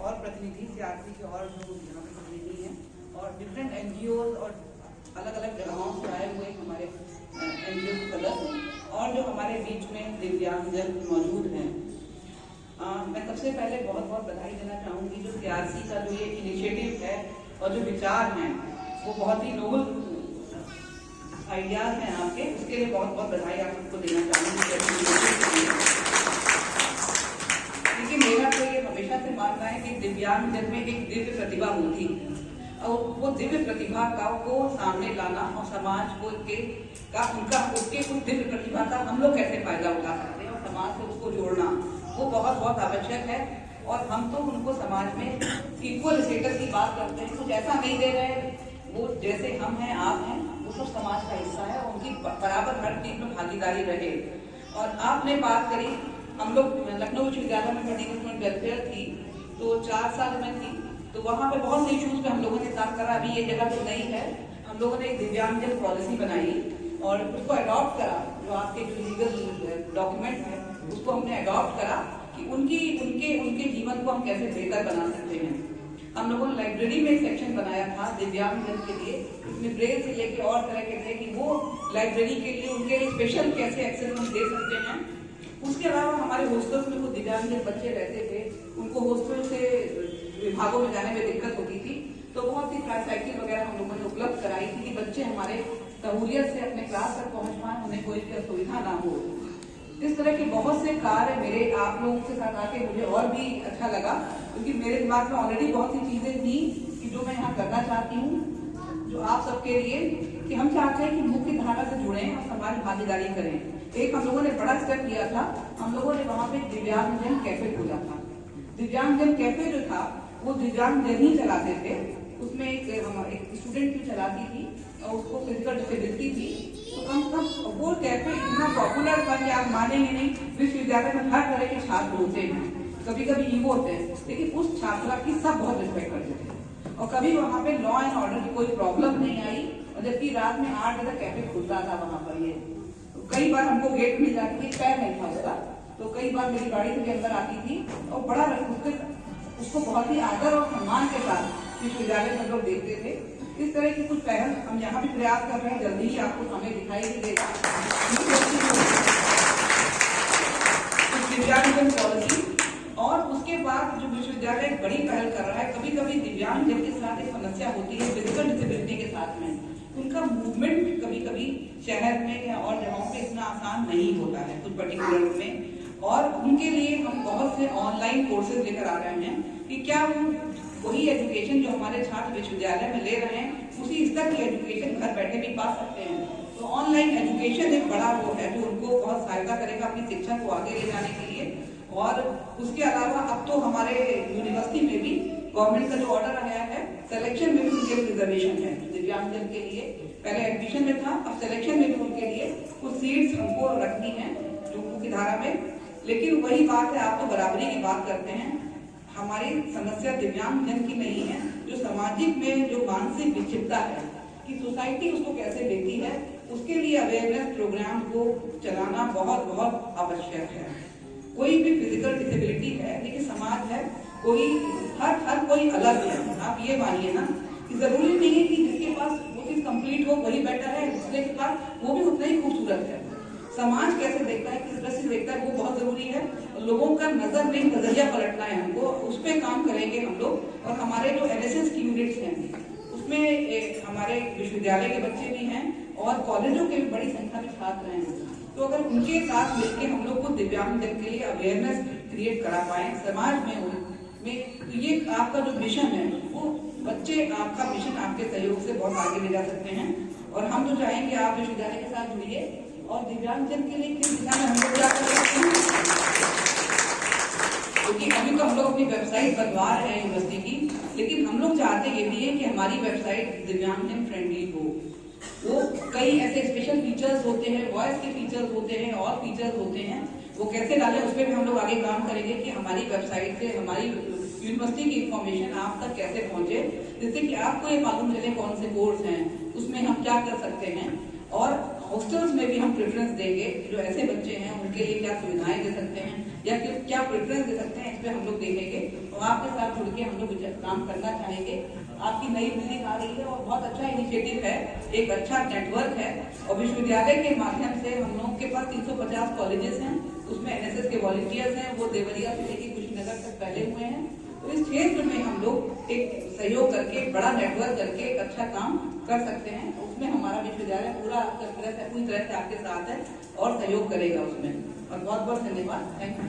और प्रतिनिधि सीआरसी के और जो यहाँ पे प्रतिनिधि हैं और डिफरेंट एनजीओ और अलग अलग जगहों से आए हुए हमारे एनजीओ के सदस्य और जो हमारे बीच में दिव्यांगजन मौजूद हैं। मैं सबसे पहले बहुत बहुत बधाई देना चाहूँगी जो सीआरसी का जो ये इनिशिएटिव है और जो विचार हैं वो बहुत ही नोबल आइडियाज हैं आपके, उसके लिए बहुत बहुत बधाई आप सबको देना चाहूँगी। लेकिन मेरा तो ये हमेशा से मानना है कि दिव्यांगजन में एक दिव्य प्रतिभा होती है और वो दिव्य प्रतिभा को सामने लाना और समाज को उसके उस दिव्य प्रतिभा का हम लोग कैसे फायदा उठा सकते हैं और समाज से उसको जोड़ना वो बहुत बहुत आवश्यक है। और हम तो उनको समाज में इक्वल स्टेटस की बात करते हैं, कुछ ऐसा नहीं दे रहे वो जैसे हम हैं आप हैं वो सब समाज का हिस्सा है और उनकी बराबर हर चीज में भागीदारी रहे। और आपने बात करी, हम लोग लखनऊ विश्वविद्यालय में मेडिकल स्टूडेंट वेलफेयर थी तो 4 साल में थी, तो वहाँ पे बहुत से इश्यूज पे हम लोगों ने काम करा। अभी ये जगह तो नहीं है, हम लोगों ने एक दिव्यांगजन पॉलिसी बनाई और उसको अडॉप्ट करा। जो आपके जो लीगल डॉक्यूमेंट है उसको हमने अडॉप्ट करा कि उनके जीवन को हम कैसे बेहतर बना सकते हैं। हम लोगों ने लाइब्रेरी में एक सेक्शन बनाया था दिव्यांगजन के लिए, उसमें ब्रेल से लेके और तरह के थे कि वो लाइब्रेरी के लिए उनके लिए स्पेशल कैसे एक्सेस हम दे सकते हैं। उसके अलावा हमारे हॉस्टल में वो दिव्यांगजन बच्चे रहते थे, उनको हॉस्टल से विभागों में जाने में दिक्कत होती थी, तो बहुत सी ट्राईसाइकिल वगैरह हम लोगों ने उपलब्ध कराई थी कि बच्चे हमारे सहूलियत से अपने क्लास तक पहुंच पाए, उन्हें कोई भी असुविधा ना हो। इस तरह के बहुत से कार्य मेरे आप लोगों के साथ आके मुझे और भी अच्छा लगा, क्योंकि मेरे दिमाग में ऑलरेडी बहुत सी चीजें थी कि जो मैं यहाँ करना चाहती हूँ जो आप सबके लिए, कि हम चाहते हैं कि मुख्य धारा से जुड़ें और समाज भागीदारी करें। एक हम लोगों ने बड़ा स्टेप लिया था, हम लोगों ने वहाँ पे दिव्यांगजन कैफे खोला था। दिव्यांगजन कैफे जो था वो दिव्यांगजन ही चलाते थे, उसमें एक स्टूडेंट भी चलाती थी और उसको फिजिकल डिसेबिलिटी थी। तो कम से कम वो कैफे इतना पॉपुलर था कि आप मानेंगे नहीं, विश्वविद्यालय में हर तरह के छात्र होते हैं, कभी कभी ईगो होते हैं, लेकिन उस छात्रा की सब बहुत रिस्पेक्ट करते थे और कभी वहाँ पे लॉ एंड ऑर्डर की कोई प्रॉब्लम नहीं आई। और जबकि रात में 8 बजे कैफे खुलता था वहाँ पर, ये तो कई बार हमको गेट मिल जाती थी, पैर नहीं था उसका, तो कई बार मेरी गाड़ी से भी अंदर आती थी और बड़ा उसको बहुत ही आदर और सम्मान के साथ विश्वविद्यालय में लोग देखते थे। इस तरह की कुछ पहल हम यहाँ भी प्रयास कर रहे हैं, जल्दी ही आपको हमें दिखाई भी देगा दिव्यांगजन पॉलिसी। और उसके बाद जो विश्वविद्यालय एक बड़ी पहल कर रहा है, कभी कभी दिव्यांगजन के साथ एक समस्या होती है फिजिकल डिसेबिलिटी के साथ में, उनका मूवमेंट कभी कभी शहर में या और जगहों पे इतना आसान नहीं होता है कुछ पर्टिकुलर में, और उनके लिए हम बहुत से ऑनलाइन कोर्सेज लेकर आ रहे हैं कि क्या वो वही एजुकेशन जो हमारे छात्र विश्वविद्यालय में ले रहे हैं उसी स्तर की एजुकेशन घर बैठे भी पा सकते हैं। तो ऑनलाइन एजुकेशन एक बड़ा वो है जो उनको बहुत सहायता करेगा अपनी शिक्षा को आगे ले जाने के लिए। और उसके अलावा अब तो हमारे यूनिवर्सिटी में भी गवर्नमेंट का जो ऑर्डर आया है, सिलेक्शन में भी उनके रिजर्वेशन है दिव्यांगजन के लिए। पहले एडमिशन में था, अब सिलेक्शन में भी उनके लिए कुछ सीट्स हमको रखनी है जो मुख्य धारा में। लेकिन वही बात है, आप तो बराबरी की बात करते हैं, हमारी समस्या दिव्यांगजन की नहीं है, जो सामाजिक में जो मानसिक विक्षिप्तता है कि सोसाइटी उसको कैसे लेती है, उसके लिए अवेयरनेस प्रोग्राम को चलाना बहुत बहुत आवश्यक है। कोई भी फिजिकल डिसेबिलिटी है लेकिन समाज है, कोई हर कोई अलग है। आप ये मानिए ना कि जरूरी नहीं है कि जिसके पास वो चीज कंप्लीट हो वही बेटर है, दूसरे के पास वो भी उतना ही खूबसूरत है। समाज कैसे देखता है, किस तरह से देखता है, वो बहुत जरूरी है। लोगों का नजरिया पलटना है हमको, उस पर काम करेंगे हम लोग। और हमारे जो एनएसएस की यूनिट्स हैं उसमें हमारे विश्वविद्यालय के बच्चे भी हैं और कॉलेजों के भी बड़ी संख्या में छात्र हैं। तो अगर उनके साथ मिलकर हम लोग को दिव्यांगजन के लिए अवेयरनेस क्रिएट करा पाए समाज में तो ये आपका जो मिशन है वो बच्चे आपका मिशन आपके सहयोग से बहुत आगे ले जा सकते हैं। और हम तो चाहेंगे आप विश्वविद्यालय के साथ जुड़िए और दिव्यांगजन के लिए किस दिशा में हम लोग क्या कर सकते हैं, क्योंकि अभी तो हम लोग अपनी वेबसाइट बनवा रहे हैं यूनिवर्सिटी की, लेकिन हम लोग चाहते ये भी है कि हमारी वेबसाइट दिव्यांगजन फ्रेंडली हो। वो कई ऐसे स्पेशल फीचर्स होते हैं, वॉइस के फीचर्स होते हैं और फीचर्स होते हैं, वो कैसे डालें उस पर भी हम लोग आगे काम करेंगे कि हमारी वेबसाइट से हमारी यूनिवर्सिटी की इंफॉर्मेशन आप तक कैसे पहुंचे, जिससे कि आपको ये मालूम चले कौन से कोर्स हैं, उसमें हम क्या कर सकते हैं। और हॉस्टल्स में भी हम प्रेफरेंस देंगे, जो ऐसे बच्चे हैं उनके लिए क्या सुविधाएं दे सकते हैं या क्या प्रेफरेंस दे सकते हैं, इस पर हम लोग देखेंगे। तो आपके साथ जुड़ के हम लोग काम करना चाहेंगे। आपकी नई बिल्डिंग आ रही है और बहुत अच्छा इनिशिएटिव है, एक अच्छा नेटवर्क है और विश्वविद्यालय के माध्यम से हम लोग के पास 350 कॉलेजेस हैं, उसमें एनएसएस के वॉलंटियर्स हैं, वो देवरिया से लेकर कुशीनगर तक फैले हुए हैं। तो इस क्षेत्र में हम लोग एक सहयोग करके, बड़ा नेटवर्क करके एक अच्छा काम कर सकते हैं। तो उसमें हमारा विश्वविद्यालय पूरी तरह से आपके साथ है और सहयोग करेगा उसमें। और बहुत बहुत धन्यवाद। Thank you.